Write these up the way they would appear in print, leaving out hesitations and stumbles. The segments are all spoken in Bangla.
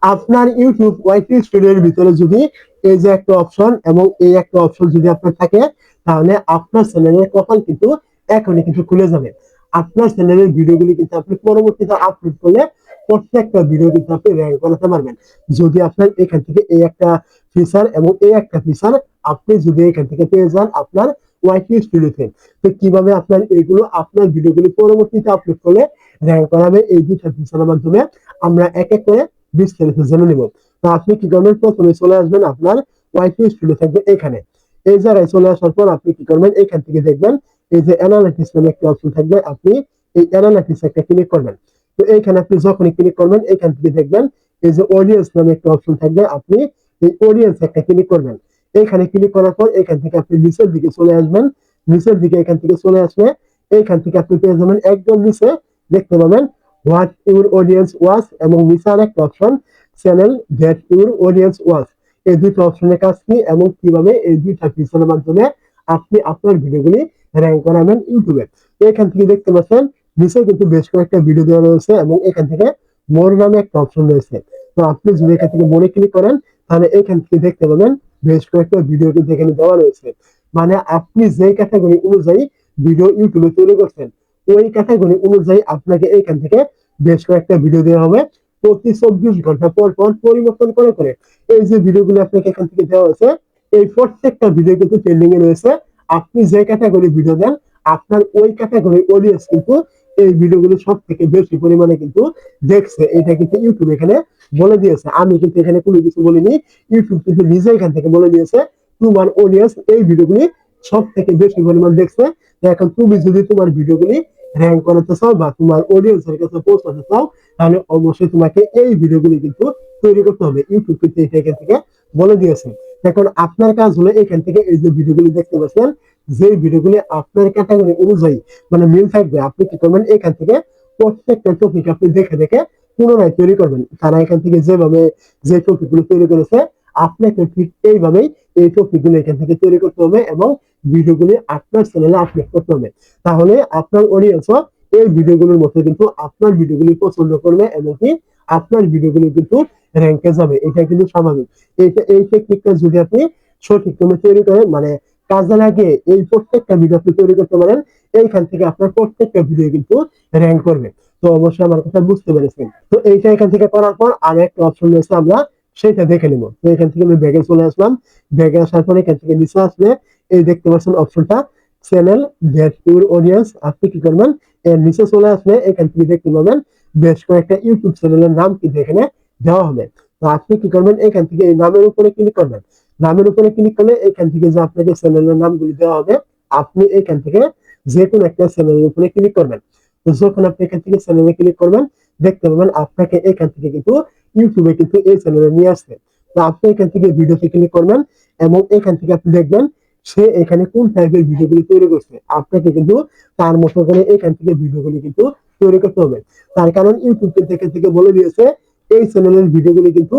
আপনার ইউটিউব ওয়াইটি স্টুডিওর ভিতরে যদি এই যে একটা অপশন এবং এই একটা অপশন যদি আপনার থাকে, তাহলে আপনার চ্যানেলের কপাল কিন্তু এখনই কিন্তু খুলে যাবে। আপনার চ্যানেলের ভিডিওগুলি কিন্তু আপনি পরবর্তীতে আপলোড করলে প্রত্যেকটা ভিডিও কিন্তু আপনি র্যাঙ্ক করাতে পারবেন। যদি আপনার এখান থেকে এই একটা ফিচার এবং এই একটা ফিচার আপনি যদি এখান থেকে পেয়ে যান আপনার ওয়াইটি স্টুডিওতে, তো কিভাবে আপনার এগুলো আপনার ভিডিওগুলি পরবর্তীতে আপলোড করলে র্যাঙ্ক করাবে, এই দুইটা ফিচারের মাধ্যমে আমরা এক এক করে বিস্তারিত জেনে নিব। তো আপনি কি করবেন, প্রথমে চলে আসবেন আপনার ওয়াইটি স্টুডিও থাকবে এখানে। এই জায়গায় চলে আসার পর আপনি কি করবেন, এখান থেকে দেখবেন এই যে অ্যানালাইটিক্স নামে একটা অপশন থাকবে, আপনি এই অ্যানালাইটিক্স একটা ক্লিক করবেন। তো এইখানে আপনি যখনই ক্লিক করবেন এখান থেকে দেখবেন এই যে অডিয়েন্স নামে একটা অপশন থাকবে, আপনি এই অডিয়েন্স একটা ক্লিক করবেন। এখানে ক্লিক করার পর এখান থেকে আপনি নিচের দিকে চলে আসবেন। নিচের দিকে এখান থেকে চলে আসলে এইখান থেকে আপনি পেয়ে যাবেন একদম নিচে দেখতে পাবেন হোয়াট ইউর অডিয়েন্স ওয়াচ এবং নিচে আরেকটা option channel that your audience watch. এই দুটো অপশনের কাজ কি এবং কিভাবে এই দুইটা ফিচারের মাধ্যমে আপনি আপনার ভিডিওগুলি র্যাঙ্ক করাবেন ইউটিউবে। এখান থেকে দেখতে পাচ্ছেন নিচে কিন্তু বেশ কয়েকটা ভিডিও দেওয়া রয়েছে এবং এখান থেকে মোর নামে একটা অপশন রয়েছে। তো আপনি যদি এখান থেকে মোরে ক্লিক করেন তাহলে এখান থেকে দেখতে পাবেন বেশ কয়েকটা ভিডিও কিন্তু এখানে দেওয়া রয়েছে। মানে আপনি যে ক্যাটাগরি অনুযায়ী ভিডিও ইউটিউবে তৈরি করছেন ওই ক্যাটাগরি অনুযায়ী আপনাকে এখান থেকে বেশ কয়েকটা ভিডিও দেওয়া হবে প্রতি 24 ঘন্টা পর পর পরিবর্তন করে করে। এই যে ভিডিওগুলো আপনাকে এখান থেকে দেওয়া হয়েছে এই প্রত্যেকটা ভিডিও কিন্তু ট্রেন্ডিং এ রয়েছে। আপনি যে ক্যাটাগরি ভিডিও দেন আপনার ওই ক্যাটাগরি অডিয়েন্স কিন্তু এই ভিডিওগুলো সব থেকে বেশি পরিমাণে কিন্তু দেখছে, এটা কিন্তু ইউটিউব এখানে বলে দিয়েছে। আমি কিন্তু এখানে কোনো কিছু বলিনি, ইউটিউব কিন্তু নিজে এখান থেকে বলে দিয়েছে তোমার অডিয়েন্স এই ভিডিওগুলি সব থেকে বেশি পরিমাণ দেখছে। এখন তুমি যদি তোমার ভিডিওগুলি র্যাঙ্ক করাতে চাও বা তোমার অডিয়েন্সের কাছে পৌঁছাতে চাও তাহলে অবশ্যই তোমাকে এই ভিডিওগুলি কিন্তু তৈরি করতে হবে। ইউটিউব কিন্তু এটা এখান থেকে বলে দিয়েছে। এখন আপনার কাজ হলো এখান থেকে এই যে ভিডিওগুলি দেখতে পাচ্ছেন যে ভিডিওগুলি আপনার ক্যাটাগরি অনুযায়ী মানে মিল থাকবে, আপনি কি করবেন এখান থেকে প্রত্যেকটা টপিক আপনি দেখে দেখে পুনরায় তৈরি করবেন। তারা এখান থেকে যেভাবে যে টপিকগুলো তৈরি করেছে আপনাকে ঠিক এইভাবেই এই টপিকগুলো এখান থেকে তৈরি করতে হবে এবং ভিডিওগুলি আপনার চ্যানেলে আপলোড করতে হবে। তাহলে আপনার অডিয়েন্সও এই ভিডিওগুলোর মতো কিন্তু আপনার ভিডিওগুলি পছন্দ করবে এবং কি আপনার ভিডিওগুলি কিন্তু র্যাঙ্কে যাবে। এটা কিন্তু স্বাভাবিক। এই টেকনিকটা যদি আপনি সঠিকভাবে তৈরি করেন মানে কাজে লাগে এই প্রত্যেকটা ভিডিও আপনি তৈরি করতে পারেন, এইখান থেকে আপনার প্রত্যেকটা ভিডিও কিন্তু র্যাঙ্ক করবে। তো অবশ্যই আমার কথা বুঝতে পেরেছেন। তো এইটা এখান থেকে করার পর আর একটা অপশন রয়েছে, আমরা সেটা দেখে নিব। তো এখান থেকে আমি ব্যাগে চলে আসলাম। ব্যাগে আসার পর এখান থেকে নিচে আসলে এই দেখতে পাচ্ছেন অপশনটা চ্যানেল দ্যাট ইউর অডিয়েন্স। আপনি কি করবেন এর নিচে চলে আসলে এখান থেকে দেখতে পাবেন বেশ কয়েকটা ইউটিউব চ্যানেলের নাম কিন্তু এখানে দেওয়া হবে। তো আপনি কি করবেন এখান থেকে এই নামের উপরে ক্লিক করবেন। নামের উপরে ক্লিক করলে এখান থেকে যে আপনাকে চ্যানেলের নামগুলি দেওয়া হবে আপনি এখান থেকে যে কোনো একটা চ্যানেলের উপরে ক্লিক করবেন। তো যখন আপনি এখান থেকে চ্যানেলে ক্লিক করবেন দেখতে পাবেন আপনাকে এখান থেকে কিন্তু ইউটিউবে কিন্তু এই চ্যানেলে নিয়ে আসবে। তো আপনি এখান থেকে ভিডিওতে ক্লিক করবেন এবং এখান থেকে আপনি দেখবেন সে এখানে কোন টাইপের ভিডিওগুলি তৈরি করছে। আপনাকে কিন্তু তার মতো করে এখান থেকে ভিডিওগুলি কিন্তু তৈরি করতে হবে। তার কারণ ইউটিউব কিন্তু এখান থেকে বলে দিয়েছে এই চ্যানেলের ভিডিওগুলি কিন্তু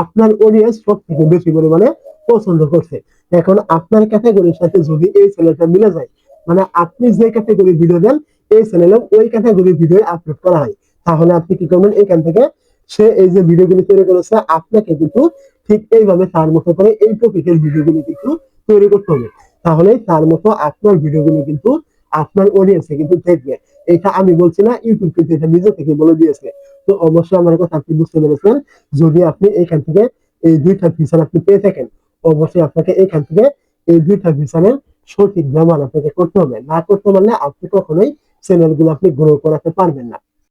আপনার অডিয়েন্স সব থেকে বেশি পরিমাণে পছন্দ করছে। এখন আপনার ক্যাটাগরির সাথে যদি এই চ্যানেলটা মিলে যায় মানে আপনি যে ক্যাটাগরি ভিডিও দেন এই চ্যানেলে ওই ক্যাটাগরি ভিডিও আপলোড করা হয়, তাহলে আপনি কি করবেন এখান থেকে সে এই যে ভিডিওগুলি তৈরি করেছে আপনাকে কিন্তু ঠিক এইভাবে তার মতো করে এই টপিকের ভিডিওগুলি কিন্তু তৈরি করতে হবে। তাহলে তার মতো আপনার ভিডিওগুলো কিন্তু আপনার অডিয়েন্সে কিন্তু দেখবে। এটা আমি বলছি না, ইউটিউব কিন্তু এটা নিজে থেকে বলে দিয়েছে। তো অবশ্যই আমার কথা আপনি বুঝতে পেরেছেন। যদি আপনি এখান থেকে এই দুইটা ফিচার আপনি পেয়ে থাকেন অবশ্যই আপনাকে এখান থেকে এই দুইটা ফিচারের সঠিক ব্যবহার আপনাকে করতে হবে। না করতে পারলে আপনি কখনোই চ্যানেলগুলো আপনি গ্রো করাতে পারবেন না।